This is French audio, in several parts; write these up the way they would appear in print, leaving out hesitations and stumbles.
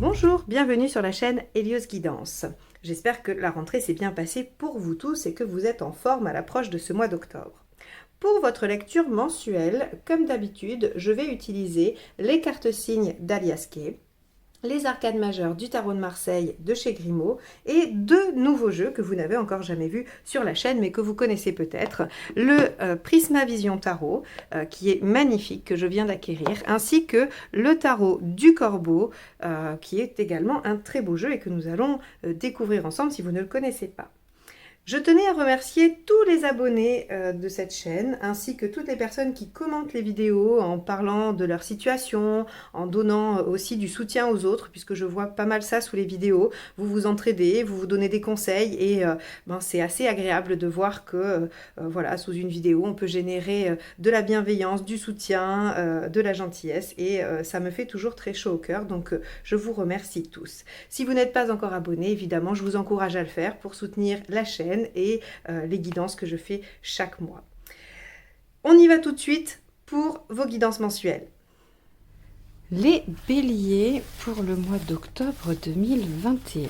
Bonjour, bienvenue sur la chaîne Hélios Guidance. J'espère que la rentrée s'est bien passée pour vous tous et que vous êtes en forme à l'approche de ce mois d'octobre. Pour votre lecture mensuelle, comme d'habitude, je vais utiliser les cartes signes d'Alias Kay, les arcades majeures du tarot de Marseille de chez Grimaud et deux nouveaux jeux que vous n'avez encore jamais vus sur la chaîne mais que vous connaissez peut-être. Le Prisma Vision Tarot qui est magnifique, que je viens d'acquérir, ainsi que le tarot du Corbeau qui est également un très beau jeu et que nous allons découvrir ensemble si vous ne le connaissez pas. Je tenais à remercier tous les abonnés de cette chaîne, ainsi que toutes les personnes qui commentent les vidéos en parlant de leur situation, en donnant aussi du soutien aux autres, puisque je vois pas mal ça sous les vidéos. Vous vous entraidez, vous vous donnez des conseils et c'est assez agréable de voir que voilà, sous une vidéo, on peut générer de la bienveillance, du soutien, de la gentillesse et ça me fait toujours très chaud au cœur. Donc je vous remercie tous. Si vous n'êtes pas encore abonné, évidemment, je vous encourage à le faire pour soutenir la chaîne et les guidances que je fais chaque mois. On y va tout de suite pour vos guidances mensuelles. Les béliers pour le mois d'octobre 2021.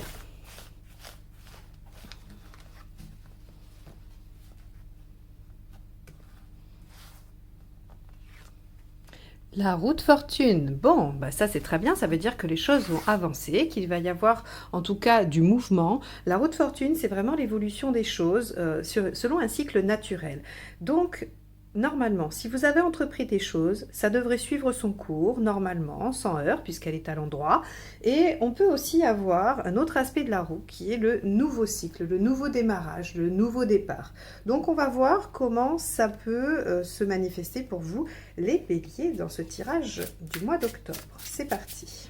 La roue de fortune, bon, ça c'est très bien, ça veut dire que les choses vont avancer, qu'il va y avoir en tout cas du mouvement. La roue de fortune, c'est vraiment l'évolution des choses selon un cycle naturel. Donc, normalement, si vous avez entrepris des choses, ça devrait suivre son cours, normalement, sans heurts, puisqu'elle est à l'endroit. Et on peut aussi avoir un autre aspect de la roue, qui est le nouveau cycle, le nouveau démarrage, le nouveau départ. Donc on va voir comment ça peut se manifester pour vous, les béliers, dans ce tirage du mois d'octobre. C'est parti.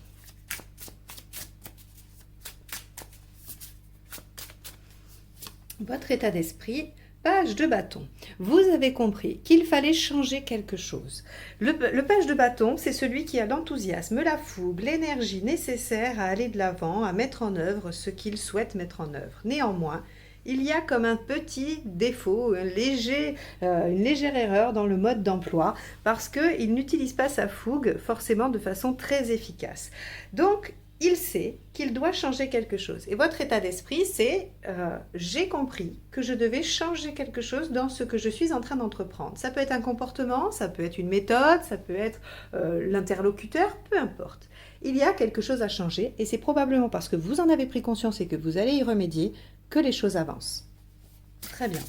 Votre état d'esprit. Page de bâton. Vous avez compris qu'il fallait changer quelque chose. Le page de bâton, c'est celui qui a l'enthousiasme, la fougue, l'énergie nécessaire à aller de l'avant, à mettre en œuvre ce qu'il souhaite mettre en œuvre. Néanmoins, il y a comme un petit défaut, une légère erreur dans le mode d'emploi parce qu'il n'utilise pas sa fougue forcément de façon très efficace. Donc, il sait qu'il doit changer quelque chose. Et votre état d'esprit, c'est j'ai compris que je devais changer quelque chose dans ce que je suis en train d'entreprendre. Ça peut être un comportement, ça peut être une méthode, ça peut être l'interlocuteur, peu importe. Il y a quelque chose à changer et c'est probablement parce que vous en avez pris conscience et que vous allez y remédier que les choses avancent. Très bien.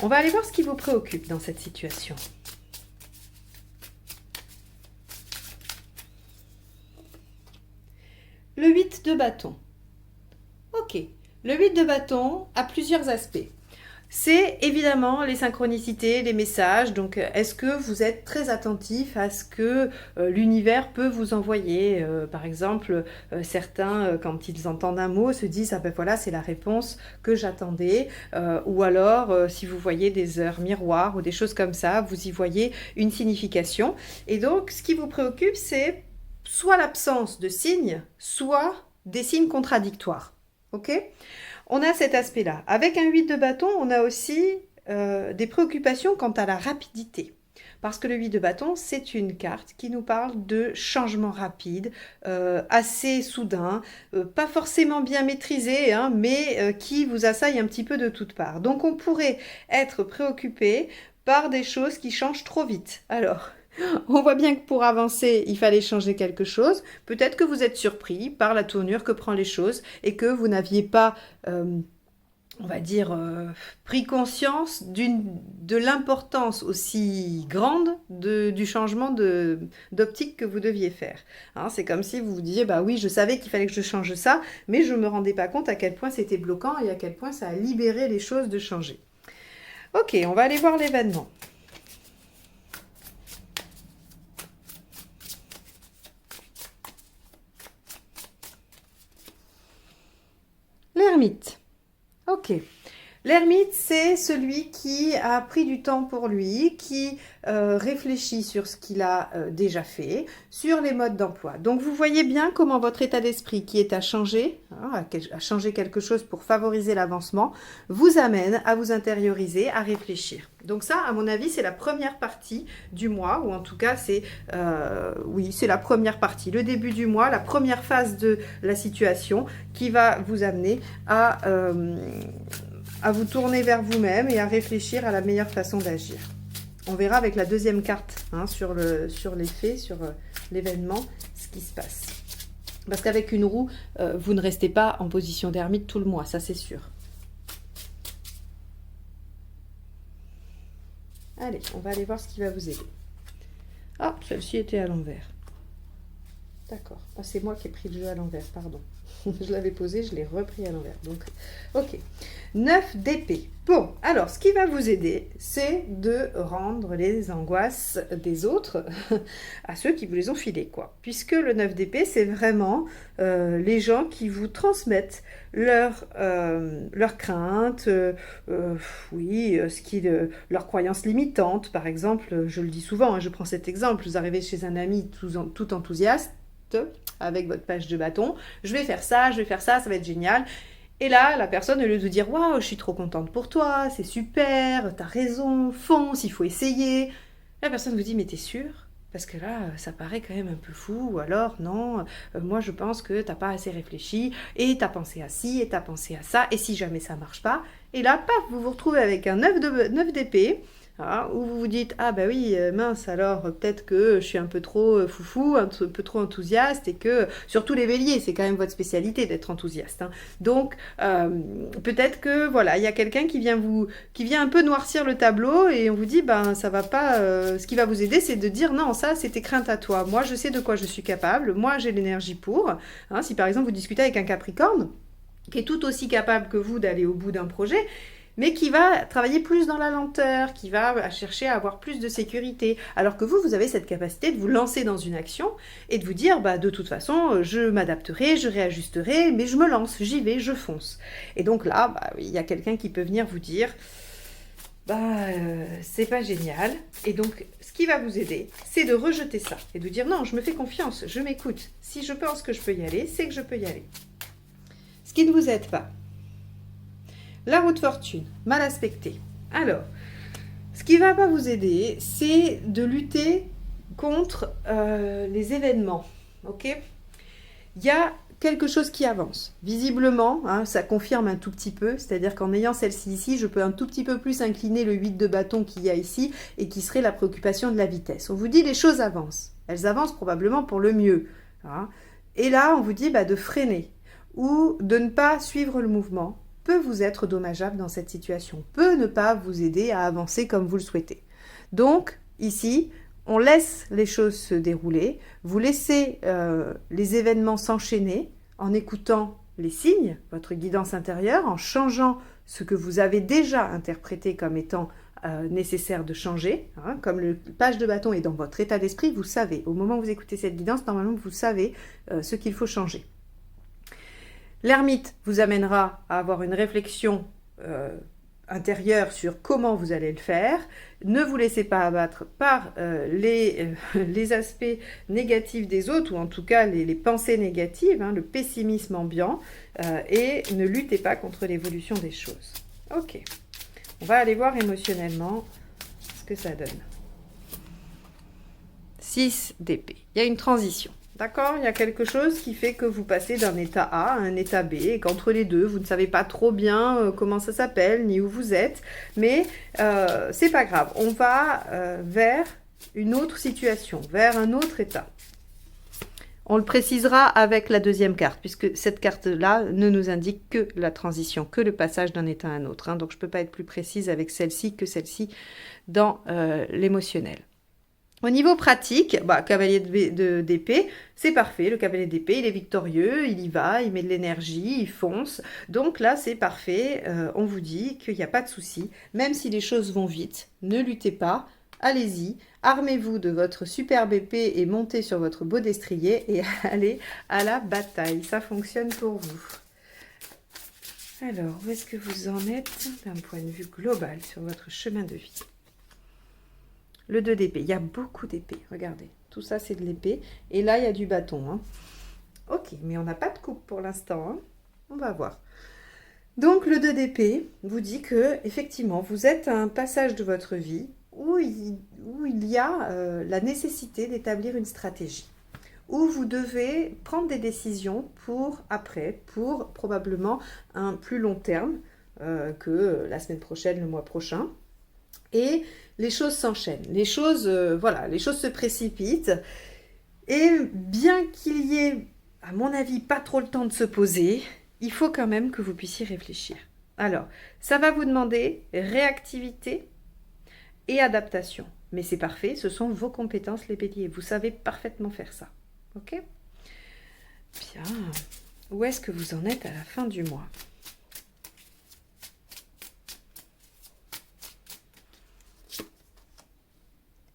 On va aller voir ce qui vous préoccupe dans cette situation. Le 8 de bâton. Ok, le 8 de bâton a plusieurs aspects. C'est évidemment les synchronicités, les messages. Donc, est-ce que vous êtes très attentif à ce que l'univers peut vous envoyer par exemple, certains, quand ils entendent un mot, se disent « Ah ben voilà, c'est la réponse que j'attendais ». Ou alors, si vous voyez des heures miroirs ou des choses comme ça, vous y voyez une signification. Et donc, ce qui vous préoccupe, c'est soit l'absence de signes, soit des signes contradictoires. Ok ? On a cet aspect-là. Avec un 8 de bâton, on a aussi des préoccupations quant à la rapidité. Parce que le 8 de bâton, c'est une carte qui nous parle de changement rapide, assez soudain, pas forcément bien maîtrisé, hein, mais qui vous assaille un petit peu de toutes parts. Donc on pourrait être préoccupé par des choses qui changent trop vite. Alors, on voit bien que pour avancer, il fallait changer quelque chose. Peut-être que vous êtes surpris par la tournure que prend les choses et que vous n'aviez pas, on va dire, pris conscience de l'importance aussi grande du changement d'optique que vous deviez faire. Hein, c'est comme si vous vous disiez, bah oui, je savais qu'il fallait que je change ça, mais je ne me rendais pas compte à quel point c'était bloquant et à quel point ça a libéré les choses de changer. Ok, on va aller voir l'événement. L'ermite. Ok. L'ermite, c'est celui qui a pris du temps pour lui, qui réfléchi sur ce qu'il a déjà fait, sur les modes d'emploi. Donc vous voyez bien comment votre état d'esprit qui est à changer, hein, à changer quelque chose pour favoriser l'avancement, vous amène à vous intérioriser, à réfléchir. Donc ça, à mon avis, c'est la première partie du mois, ou en tout cas, oui, c'est la première partie, le début du mois, la première phase de la situation qui va vous amener à vous tourner vers vous-même et à réfléchir à la meilleure façon d'agir. On verra avec la deuxième carte hein, sur l'effet, sur l'événement, ce qui se passe. Parce qu'avec une roue, vous ne restez pas en position d'ermite tout le mois, ça c'est sûr. Allez, on va aller voir ce qui va vous aider. Ah, celle-ci était à l'envers. D'accord. Ah, c'est moi qui ai pris le jeu à l'envers, pardon. Je l'avais posé, je l'ai repris à l'envers. Donc, ok. 9 d'épée. Bon, alors, ce qui va vous aider, c'est de rendre les angoisses des autres à ceux qui vous les ont filées, quoi. Puisque le 9 d'épée, c'est vraiment les gens qui vous transmettent leurs craintes, oui, leurs croyances limitantes. Par exemple, je le dis souvent, hein, je prends cet exemple, vous arrivez chez un ami tout enthousiaste, avec votre page de bâton, je vais faire ça, ça va être génial. Et là, la personne, au lieu de dire « Waouh, je suis trop contente pour toi, c'est super, t'as raison, fonce, il faut essayer », la personne vous dit « Mais t'es sûre ? Parce que là, ça paraît quand même un peu fou, ou alors non, moi je pense que t'as pas assez réfléchi, et t'as pensé à ci, et t'as pensé à ça, et si jamais ça marche pas ?» Et là, paf, vous vous retrouvez avec un 9 d'épée, hein, où vous vous dites « Ah bah oui, mince, alors peut-être que je suis un peu trop foufou, un peu trop enthousiaste, et que, surtout les béliers, c'est quand même votre spécialité d'être enthousiaste. Hein. Donc, peut-être que, voilà, il y a quelqu'un qui vient un peu noircir le tableau, et on vous dit, ben ça va pas, ce qui va vous aider, c'est de dire, non, ça, c'est tes craintes à toi. Moi, je sais de quoi je suis capable, moi, j'ai l'énergie pour. Hein, si par exemple, vous discutez avec un Capricorne, qui est tout aussi capable que vous d'aller au bout d'un projet, mais qui va travailler plus dans la lenteur, qui va chercher à avoir plus de sécurité. Alors que vous avez cette capacité de vous lancer dans une action et de vous dire, bah, de toute façon, je m'adapterai, je réajusterai, mais je me lance, j'y vais, je fonce. Et donc là, bah, il y a quelqu'un qui peut venir vous dire, c'est pas génial. Et donc, ce qui va vous aider, c'est de rejeter ça et de dire, non, je me fais confiance, je m'écoute. Si je pense que je peux y aller, c'est que je peux y aller. Ce qui ne vous aide pas. La roue de fortune, mal aspectée. Alors, ce qui ne va pas vous aider, c'est de lutter contre les événements. Ok ? Il y a quelque chose qui avance. Visiblement, hein, ça confirme un tout petit peu, c'est-à-dire qu'en ayant celle-ci ici, je peux un tout petit peu plus incliner le 8 de bâton qu'il y a ici et qui serait la préoccupation de la vitesse. On vous dit les choses avancent. Elles avancent probablement pour le mieux. Hein. Et là, on vous dit de freiner ou de ne pas suivre le mouvement peut vous être dommageable dans cette situation, peut ne pas vous aider à avancer comme vous le souhaitez. Donc, ici, on laisse les choses se dérouler, vous laissez les événements s'enchaîner en écoutant les signes, votre guidance intérieure, en changeant ce que vous avez déjà interprété comme étant nécessaire de changer. Hein, comme le page de bâton est dans votre état d'esprit, vous savez, au moment où vous écoutez cette guidance, normalement, vous savez ce qu'il faut changer. L'ermite vous amènera à avoir une réflexion intérieure sur comment vous allez le faire. Ne vous laissez pas abattre par les aspects négatifs des autres, ou en tout cas les pensées négatives, hein, le pessimisme ambiant, et ne luttez pas contre l'évolution des choses. Ok, on va aller voir émotionnellement ce que ça donne. 6 d'épée, il y a une transition. D'accord, il y a quelque chose qui fait que vous passez d'un état A à un état B et qu'entre les deux, vous ne savez pas trop bien comment ça s'appelle ni où vous êtes. Mais c'est pas grave, on va vers une autre situation, vers un autre état. On le précisera avec la deuxième carte, puisque cette carte-là ne nous indique que la transition, que le passage d'un état à un autre. Hein. Donc je ne peux pas être plus précise avec celle-ci que celle-ci dans l'émotionnel. Au niveau pratique, cavalier d'épée, c'est parfait. Le cavalier d'épée, il est victorieux, il y va, il met de l'énergie, il fonce. Donc là, c'est parfait. On vous dit qu'il n'y a pas de souci. Même si les choses vont vite, ne luttez pas. Allez-y, armez-vous de votre superbe épée et montez sur votre beau destrier et allez à la bataille. Ça fonctionne pour vous. Alors, où est-ce que vous en êtes d'un point de vue global sur votre chemin de vie ? Le 2 d'épée. Il y a beaucoup d'épées. Regardez. Tout ça, c'est de l'épée. Et là, il y a du bâton. Hein. Ok, mais on n'a pas de coupe pour l'instant. Hein. On va voir. Donc, le 2 d'épée vous dit que, effectivement, vous êtes à un passage de votre vie où il y a la nécessité d'établir une stratégie. Où vous devez prendre des décisions pour après, pour probablement un plus long terme que la semaine prochaine, le mois prochain. Et les choses s'enchaînent, les choses se précipitent. Et bien qu'il y ait, à mon avis, pas trop le temps de se poser, il faut quand même que vous puissiez réfléchir. Alors, ça va vous demander réactivité et adaptation. Mais c'est parfait, ce sont vos compétences, les béliers. Vous savez parfaitement faire ça. Ok ? Bien. Où est-ce que vous en êtes à la fin du mois ?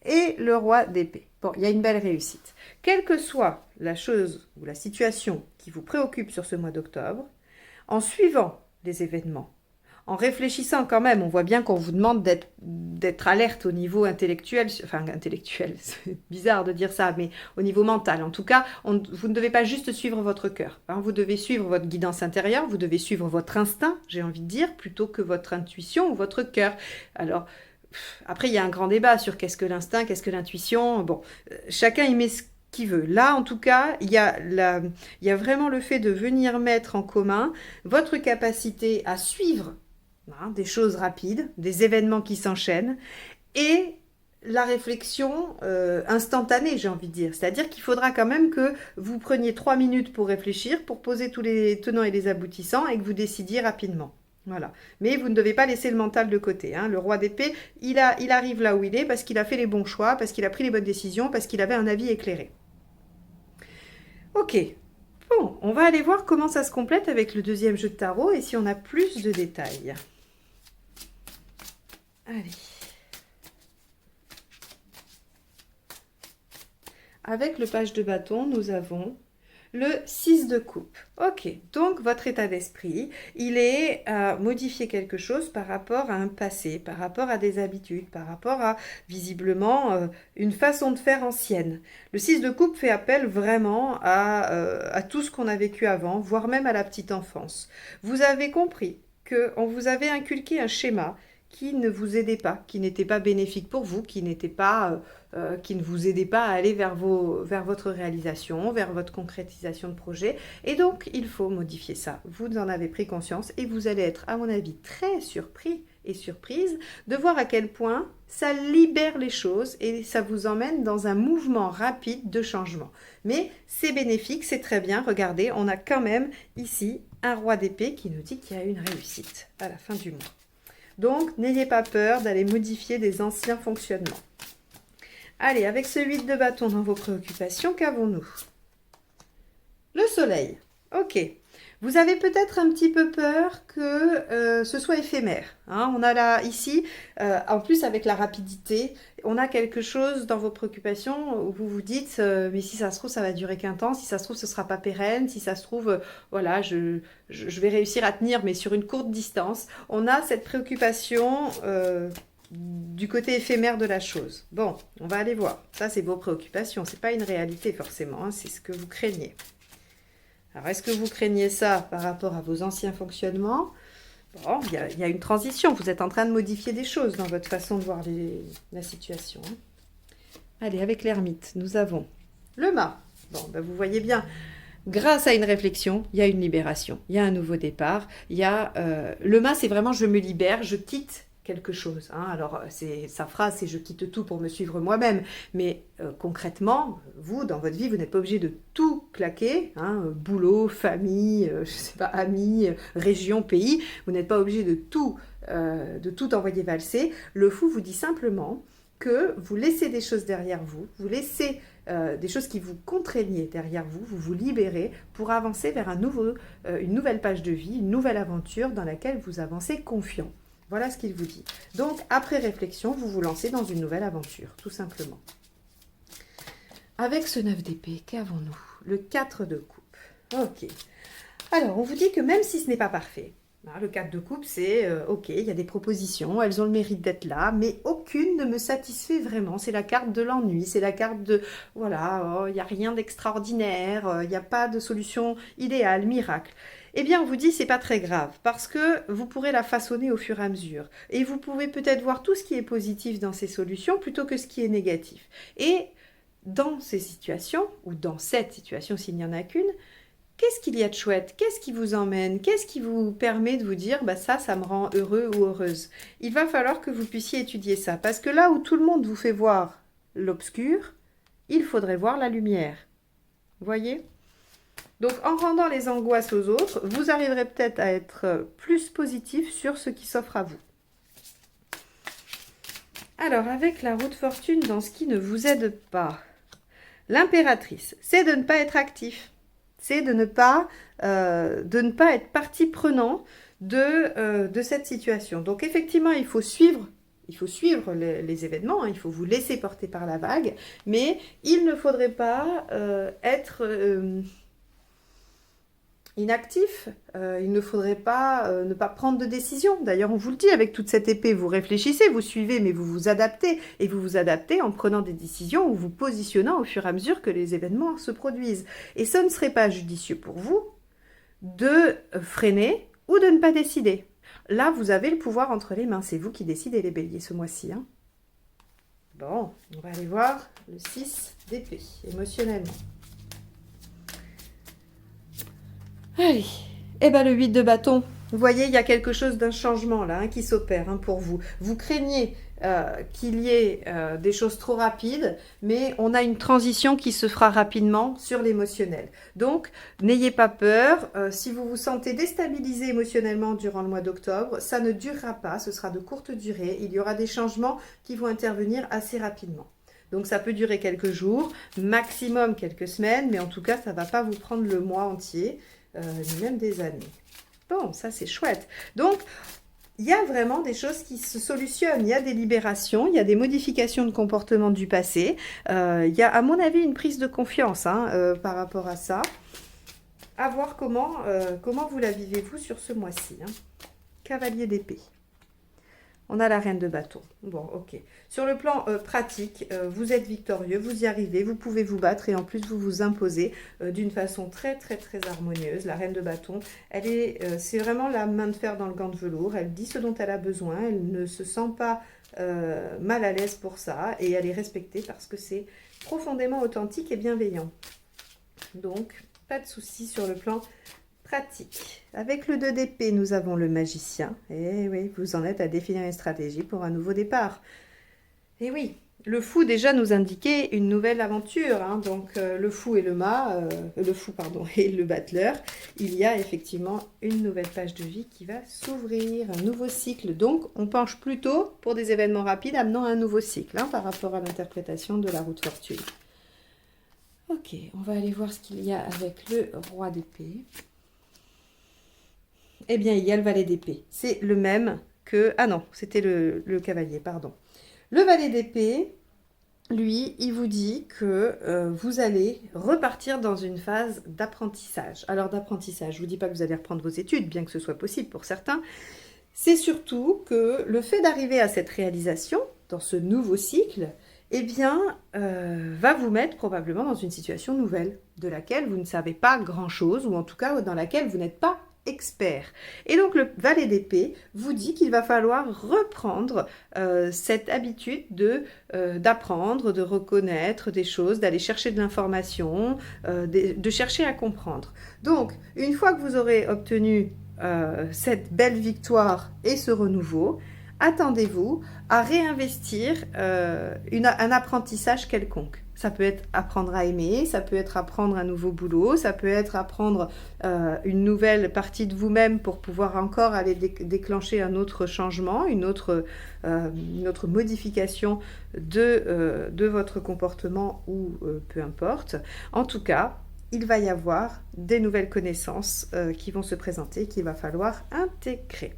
Et le roi d'épée. Bon, il y a une belle réussite. Quelle que soit la chose ou la situation qui vous préoccupe sur ce mois d'octobre, en suivant les événements, en réfléchissant quand même, on voit bien qu'on vous demande d'être alerte au niveau intellectuel, enfin intellectuel, c'est bizarre de dire ça, mais au niveau mental. En tout cas, vous ne devez pas juste suivre votre cœur. Hein, vous devez suivre votre guidance intérieure, vous devez suivre votre instinct, j'ai envie de dire, plutôt que votre intuition ou votre cœur. Alors, après, il y a un grand débat sur qu'est-ce que l'instinct, qu'est-ce que l'intuition. Bon, chacun y met ce qu'il veut. Là, en tout cas, il y a vraiment le fait de venir mettre en commun votre capacité à suivre des choses rapides, des événements qui s'enchaînent, et la réflexion instantanée, j'ai envie de dire. C'est-à-dire qu'il faudra quand même que vous preniez 3 minutes pour réfléchir, pour poser tous les tenants et les aboutissants, et que vous décidiez rapidement. Voilà. Mais vous ne devez pas laisser le mental de côté. Hein. Le roi d'épée, il arrive là où il est parce qu'il a fait les bons choix, parce qu'il a pris les bonnes décisions, parce qu'il avait un avis éclairé. Ok. Bon, on va aller voir comment ça se complète avec le deuxième jeu de tarot et si on a plus de détails. Allez. Avec le page de bâton, nous avons le 6 de coupe. Ok, donc votre état d'esprit, il est à modifier quelque chose par rapport à un passé, par rapport à des habitudes, par rapport à, visiblement, une façon de faire ancienne. Le 6 de coupe fait appel vraiment à tout ce qu'on a vécu avant, voire même à la petite enfance. Vous avez compris qu'on vous avait inculqué un schéma qui ne vous aidait pas, qui n'était pas bénéfique pour vous, qui n'était pas... qui ne vous aidait pas à aller vers votre réalisation, vers votre concrétisation de projet. Et donc, il faut modifier ça. Vous en avez pris conscience et vous allez être, à mon avis, très surpris et surprise de voir à quel point ça libère les choses et ça vous emmène dans un mouvement rapide de changement. Mais c'est bénéfique, c'est très bien. Regardez, on a quand même ici un roi d'épée qui nous dit qu'il y a une réussite à la fin du mois. Donc, n'ayez pas peur d'aller modifier des anciens fonctionnements. Allez, avec ce 8 de bâton dans vos préoccupations, qu'avons-nous? Le soleil. Ok. Vous avez peut-être un petit peu peur que ce soit éphémère. Hein. On a là, ici, en plus avec la rapidité, on a quelque chose dans vos préoccupations où vous vous dites, mais si ça se trouve, ça va durer qu'un temps, si ça se trouve, ce ne sera pas pérenne, si ça se trouve, voilà, je vais réussir à tenir, mais sur une courte distance. On a cette préoccupation du côté éphémère de la chose. Bon, on va aller voir. Ça, c'est vos préoccupations. Ce n'est pas une réalité forcément, hein, c'est ce que vous craignez. Alors, est-ce que vous craignez ça par rapport à vos anciens fonctionnements? Bon, il y a une transition. Vous êtes en train de modifier des choses dans votre façon de voir la situation. Hein. Allez, avec l'ermite, nous avons le mât. Bon, ben vous voyez bien, grâce à une réflexion, il y a une libération. Il y a un nouveau départ. Il y a, le mât, c'est vraiment je me libère, je quitte quelque chose. Hein. Alors, sa phrase, c'est « je quitte tout pour me suivre moi-même ». Mais concrètement, vous, dans votre vie, vous n'êtes pas obligé de tout claquer. Hein, boulot, famille, je sais pas, amis, région, pays. Vous n'êtes pas obligé de tout envoyer valser. Le fou vous dit simplement que vous laissez des choses derrière vous. Vous laissez des choses qui vous contraignaient derrière vous. Vous vous libérez pour avancer vers une nouvelle page de vie, une nouvelle aventure dans laquelle vous avancez confiant. Voilà ce qu'il vous dit. Donc, après réflexion, vous vous lancez dans une nouvelle aventure, tout simplement. Avec ce 9 d'épée, qu'avons-nous? Le 4 de coupe. Ok. Alors, on vous dit que même si ce n'est pas parfait, Hein, le 4 de coupe, c'est ok, il y a des propositions, elles ont le mérite d'être là, mais aucune ne me satisfait vraiment. C'est la carte de l'ennui, c'est la carte de voilà, oh, il n'y a rien d'extraordinaire, il n'y a pas de solution idéale, miracle. Eh bien, on vous dit c'est pas très grave parce que vous pourrez la façonner au fur et à mesure et vous pouvez peut-être voir tout ce qui est positif dans ces solutions plutôt que ce qui est négatif. Et dans ces situations ou dans cette situation s'il n'y en a qu'une, qu'est-ce qu'il y a de chouette? Qu'est-ce qui vous emmène? Qu'est-ce qui vous permet de vous dire, bah ça me rend heureux ou heureuse? Il va falloir que vous puissiez étudier ça, parce que là où tout le monde vous fait voir l'obscur, il faudrait voir la lumière. Vous voyez? Donc en rendant les angoisses aux autres, vous arriverez peut-être à être plus positif sur ce qui s'offre à vous. Alors avec la roue de fortune dans ce qui ne vous aide pas, l'impératrice, c'est de ne pas être actif. C'est de ne pas être partie prenante de cette situation. Donc effectivement, il faut suivre les événements, hein, il faut vous laisser porter par la vague, mais il ne faudrait pas être inactif, il ne faudrait pas ne pas prendre de décision. D'ailleurs, on vous le dit, avec toute cette épée, vous réfléchissez, vous suivez, mais vous vous adaptez. Et vous vous adaptez en prenant des décisions ou vous positionnant au fur et à mesure que les événements se produisent. Et ce ne serait pas judicieux pour vous de freiner ou de ne pas décider. Là, vous avez le pouvoir entre les mains. C'est vous qui décidez, les béliers, ce mois-ci. Hein. Bon, on va aller voir le 6 d'épée, émotionnellement. Allez, et bien le 8 de bâton, vous voyez, il y a quelque chose d'un changement là hein, qui s'opère hein, pour vous. Vous craignez qu'il y ait des choses trop rapides, mais on a une transition qui se fera rapidement sur l'émotionnel. Donc, n'ayez pas peur. Si vous vous sentez déstabilisé émotionnellement durant le mois d'octobre, ça ne durera pas, ce sera de courte durée. Il y aura des changements qui vont intervenir assez rapidement. Donc ça peut durer quelques jours, maximum quelques semaines, mais en tout cas, ça ne va pas vous prendre le mois entier. Ni même des années. Bon, ça c'est chouette. Donc, il y a vraiment des choses qui se solutionnent. Il y a des libérations, il y a des modifications de comportement du passé. Il y a, à mon avis, une prise de confiance hein, par rapport à ça. À voir comment vous la vivez-vous sur ce mois-ci. Hein. Cavalier d'épée. On a la reine de bâton. Bon, ok. Sur le plan pratique, vous êtes victorieux, vous y arrivez, vous pouvez vous battre et en plus vous vous imposez d'une façon très très très harmonieuse. La reine de bâton, c'est vraiment la main de fer dans le gant de velours. Elle dit ce dont elle a besoin, elle ne se sent pas mal à l'aise pour ça et elle est respectée parce que c'est profondément authentique et bienveillant. Donc, pas de souci sur le plan pratique. Avec le 2 d'épée, nous avons le magicien. Et oui, vous en êtes à définir une stratégie pour un nouveau départ. Et oui, le fou déjà nous indiquait une nouvelle aventure. Hein. Donc le fou et le et le battleur, il y a effectivement une nouvelle page de vie qui va s'ouvrir, un nouveau cycle. Donc on penche plutôt pour des événements rapides amenant un nouveau cycle hein, par rapport à l'interprétation de la roue de fortune. Ok, on va aller voir ce qu'il y a avec le roi d'épée. Eh bien, il y a le valet d'épée. C'est le même que... Ah non, c'était le cavalier, pardon. Le valet d'épée, lui, il vous dit que vous allez repartir dans une phase d'apprentissage. Alors, d'apprentissage, je ne vous dis pas que vous allez reprendre vos études, bien que ce soit possible pour certains. C'est surtout que le fait d'arriver à cette réalisation, dans ce nouveau cycle, eh bien, va vous mettre probablement dans une situation nouvelle, de laquelle vous ne savez pas grand-chose, ou en tout cas dans laquelle vous n'êtes pas expert. Et donc le valet d'épée vous dit qu'il va falloir reprendre cette habitude d'apprendre, de reconnaître des choses, d'aller chercher de l'information, de chercher à comprendre. Donc, une fois que vous aurez obtenu cette belle victoire et ce renouveau, attendez-vous à réinvestir un apprentissage quelconque. Ça peut être apprendre à aimer, ça peut être apprendre un nouveau boulot, ça peut être apprendre une nouvelle partie de vous-même pour pouvoir encore aller déclencher un autre changement, une autre modification de votre comportement ou peu importe. En tout cas, il va y avoir des nouvelles connaissances qui vont se présenter, qu'il va falloir intégrer.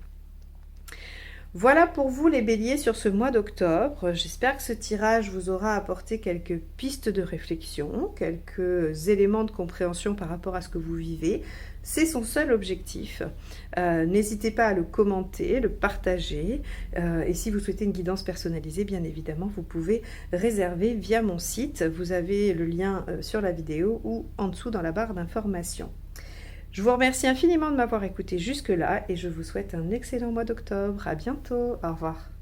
Voilà pour vous les béliers sur ce mois d'octobre. J'espère que ce tirage vous aura apporté quelques pistes de réflexion, quelques éléments de compréhension par rapport à ce que vous vivez. C'est son seul objectif. N'hésitez pas à le commenter, le partager. Et si vous souhaitez une guidance personnalisée, bien évidemment, vous pouvez réserver via mon site. Vous avez le lien sur la vidéo ou en dessous dans la barre d'information. Je vous remercie infiniment de m'avoir écouté jusque-là et je vous souhaite un excellent mois d'octobre. À bientôt. Au revoir.